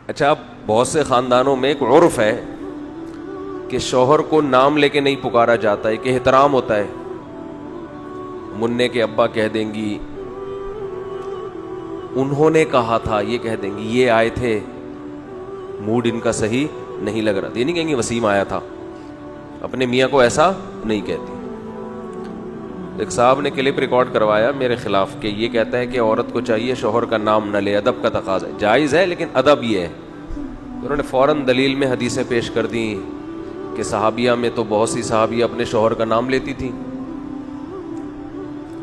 اچھا، اب بہت سے خاندانوں میں ایک عرف ہے کہ شوہر کو نام لے کے نہیں پکارا جاتا ہے، کہ احترام ہوتا ہے. منع کے ابا کہہ دیں گی انہوں نے کہا تھا، یہ کہہ دیں گی یہ آئے تھے، موڈ ان کا صحیح نہیں لگ رہا. یہ نہیں کہیں گے وسیم آیا تھا. اپنے میاں کو ایسا نہیں کہتی. ایک صاحب نے کلپ ریکارڈ کروایا میرے خلاف کہ یہ کہتا ہے کہ عورت کو چاہیے شوہر کا نام نہ لے، ادب کا تقاضا ہے. جائز ہے لیکن ادب یہ ہے. انہوں نے فوراً دلیل میں حدیثیں پیش کر دیں کہ صحابیہ میں تو بہت سی صحابیہ اپنے شوہر کا نام لیتی تھی.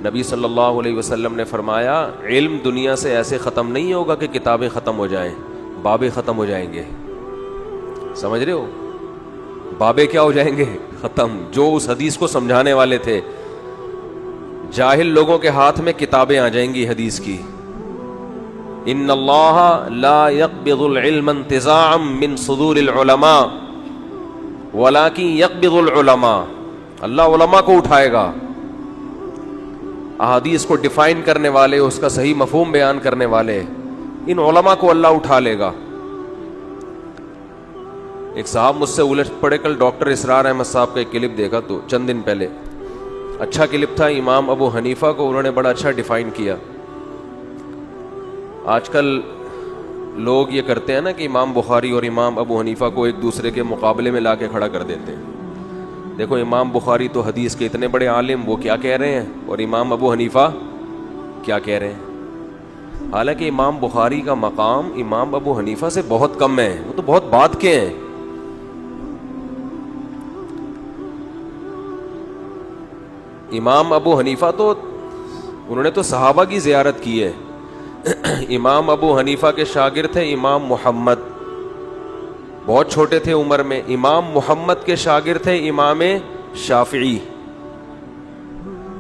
نبی صلی اللہ علیہ وسلم نے فرمایا علم دنیا سے ایسے ختم نہیں ہوگا کہ کتابیں ختم ہو جائیں، بابے ختم ہو جائیں گے. سمجھ رہے ہو؟ بابے کیا ہو جائیں گے؟ ختم. جو اس حدیث کو سمجھانے والے تھے، جاہل لوگوں کے ہاتھ میں کتابیں آ جائیں گی حدیث کی. ان اللہ لا يقبض العلم انتزاعا من صدور العلماء ولكن يقبض العلماء. اللہ علماء کو اٹھائے گا. احادیث کو ڈیفائن کرنے والے، اس کا صحیح مفہوم بیان کرنے والے، ان علماء کو اللہ اٹھا لے گا. ایک صاحب مجھ سے الجھ پڑے. کل ڈاکٹر اسرار احمد صاحب کا ایک کلپ دیکھا تو چند دن پہلے، اچھا کلپ تھا. امام ابو حنیفہ کو انہوں نے بڑا اچھا ڈیفائن کیا. آج کل لوگ یہ کرتے ہیں نا کہ امام بخاری اور امام ابو حنیفہ کو ایک دوسرے کے مقابلے میں لا کے کھڑا کر دیتے ہیں. دیکھو امام بخاری تو حدیث کے اتنے بڑے عالم، وہ کیا کہہ رہے ہیں، اور امام ابو حنیفہ کیا کہہ رہے ہیں. حالانکہ امام بخاری کا مقام امام ابو حنیفہ سے بہت کم ہے، وہ تو بہت بعد کے ہیں. امام ابو حنیفہ تو انہوں نے تو صحابہ کی زیارت کی ہے. امام ابو حنیفہ کے شاگرد تھے امام محمد، بہت چھوٹے تھے عمر میں. امام محمد کے شاگرد تھے امام شافعی.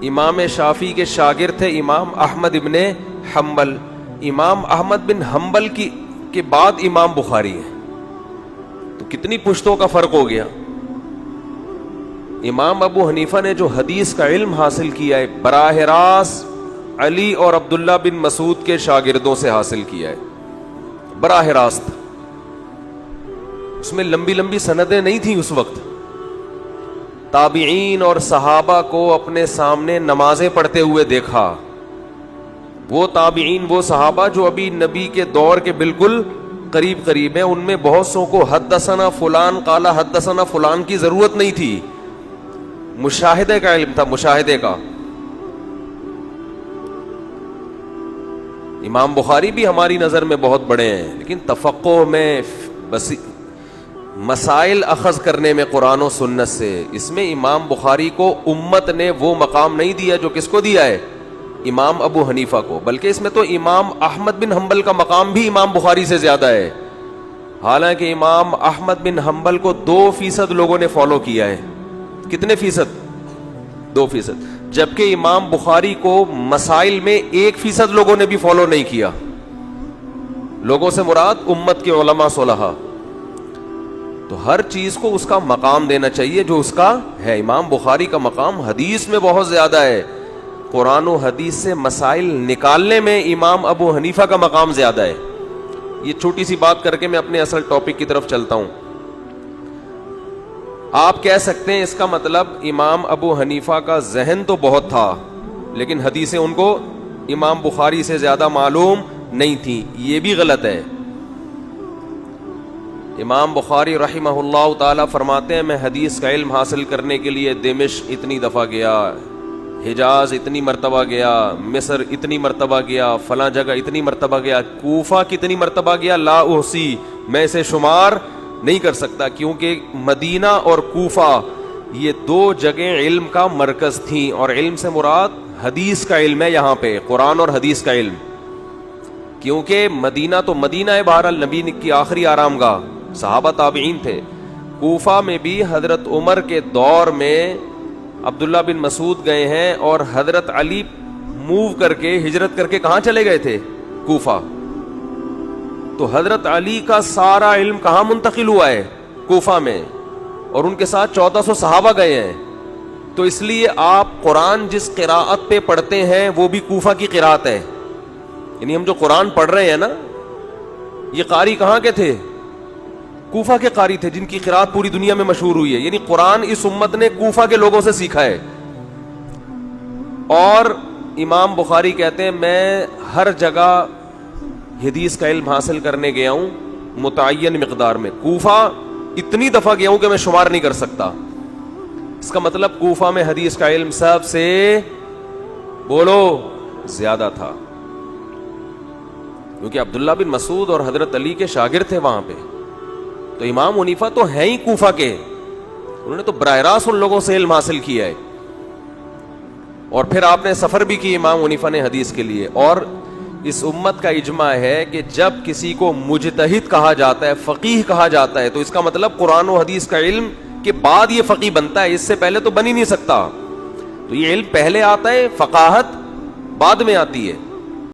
امام شافعی کے شاگرد تھے امام احمد ابن حنبل. امام احمد بن حنبل کے بعد امام بخاری ہے. تو کتنی پشتوں کا فرق ہو گیا. امام ابو حنیفہ نے جو حدیث کا علم حاصل کیا ہے براہ راست علی اور عبداللہ بن مسعود کے شاگردوں سے حاصل کیا ہے، براہ راست. اس میں لمبی لمبی سندیں نہیں تھیں اس وقت. تابعین اور صحابہ کو اپنے سامنے نمازیں پڑھتے ہوئے دیکھا. وہ تابعین، وہ صحابہ جو ابھی نبی کے دور کے بالکل قریب قریب ہیں، ان میں بہت سو کو حدثنا فلان قال حدثنا فلان کی ضرورت نہیں تھی. مشاہدے کا علم تھا، مشاہدے کا. امام بخاری بھی ہماری نظر میں بہت بڑے ہیں، لیکن تفقہ میں، مسائل اخذ کرنے میں قرآن و سنت سے، اس میں امام بخاری کو امت نے وہ مقام نہیں دیا جو کس کو دیا ہے، امام ابو حنیفہ کو. بلکہ اس میں تو امام احمد بن حنبل کا مقام بھی امام بخاری سے زیادہ ہے. حالانکہ امام احمد بن حنبل کو 2% لوگوں نے فالو کیا ہے. کتنے فیصد؟ 2%. جبکہ امام بخاری کو مسائل میں 1% لوگوں نے بھی فالو نہیں کیا. لوگوں سے مراد امت کے علماء صلحاء. تو ہر چیز کو اس کا مقام دینا چاہیے جو اس کا ہے. امام بخاری کا مقام حدیث میں بہت زیادہ ہے. قرآن و حدیث سے مسائل نکالنے میں امام ابو حنیفہ کا مقام زیادہ ہے. یہ چھوٹی سی بات کر کے میں اپنے اصل ٹاپک کی طرف چلتا ہوں. آپ کہہ سکتے ہیں اس کا مطلب امام ابو حنیفہ کا ذہن تو بہت تھا لیکن حدیثیں ان کو امام بخاری سے زیادہ معلوم نہیں تھیں. یہ بھی غلط ہے. امام بخاری رحمہ اللہ تعالی فرماتے ہیں میں حدیث کا علم حاصل کرنے کے لیے دمشق اتنی دفعہ گیا، حجاز اتنی مرتبہ گیا، مصر اتنی مرتبہ گیا، فلاں جگہ اتنی مرتبہ گیا، کوفہ کتنی مرتبہ گیا، لا احصی، میں اسے شمار نہیں کر سکتا. کیونکہ مدینہ اور کوفہ یہ 2 جگہیں علم کا مرکز تھیں، اور علم سے مراد حدیث کا علم ہے یہاں پہ، قرآن اور حدیث کا علم. کیونکہ مدینہ تو مدینہ ہے، بہرحال نبی کی آخری آرام گاہ، صحابہ تابعین تھے. کوفہ میں بھی حضرت عمر کے دور میں عبداللہ بن مسعود گئے ہیں، اور حضرت علی موو کر کے، ہجرت کر کے کہاں چلے گئے تھے؟ کوفہ. تو حضرت علی کا سارا علم کہاں منتقل ہوا ہے؟ کوفہ میں، اور ان کے ساتھ 1400 صحابہ گئے ہیں. تو اس لیے آپ قرآن جس قراءت پہ پڑھتے ہیں وہ بھی کوفہ کی قراءت ہے. یعنی ہم جو قرآن پڑھ رہے ہیں نا، یہ قاری کہاں کے تھے؟ کوفہ کے قاری تھے، جن کی قرات پوری دنیا میں مشہور ہوئی ہے. یعنی قرآن اس امت نے کوفہ کے لوگوں سے سیکھا ہے. اور امام بخاری کہتے ہیں میں ہر جگہ حدیث کا علم حاصل کرنے گیا ہوں متعین مقدار میں. کوفہ اتنی دفعہ گیا ہوں کہ میں شمار نہیں کر سکتا. اس کا مطلب کوفہ میں حدیث کا علم سب سے بولو زیادہ تھا، کیونکہ عبداللہ بن مسعود اور حضرت علی کے شاگرد تھے وہاں پہ. تو امام حنیفہ تو ہیں ہی کوفہ کے، انہوں نے تو براہ راست ان لوگوں سے علم حاصل کیا ہے. اور پھر آپ نے سفر بھی کی امام حنیفہ نے حدیث کے لیے. اور اس امت کا اجماع ہے کہ جب کسی کو مجتہد کہا جاتا ہے، فقیہ کہا جاتا ہے، تو اس کا مطلب قرآن و حدیث کا علم کے بعد یہ فقیہ بنتا ہے، اس سے پہلے تو بن ہی نہیں سکتا. تو یہ علم پہلے آتا ہے، فقاہت بعد میں آتی ہے.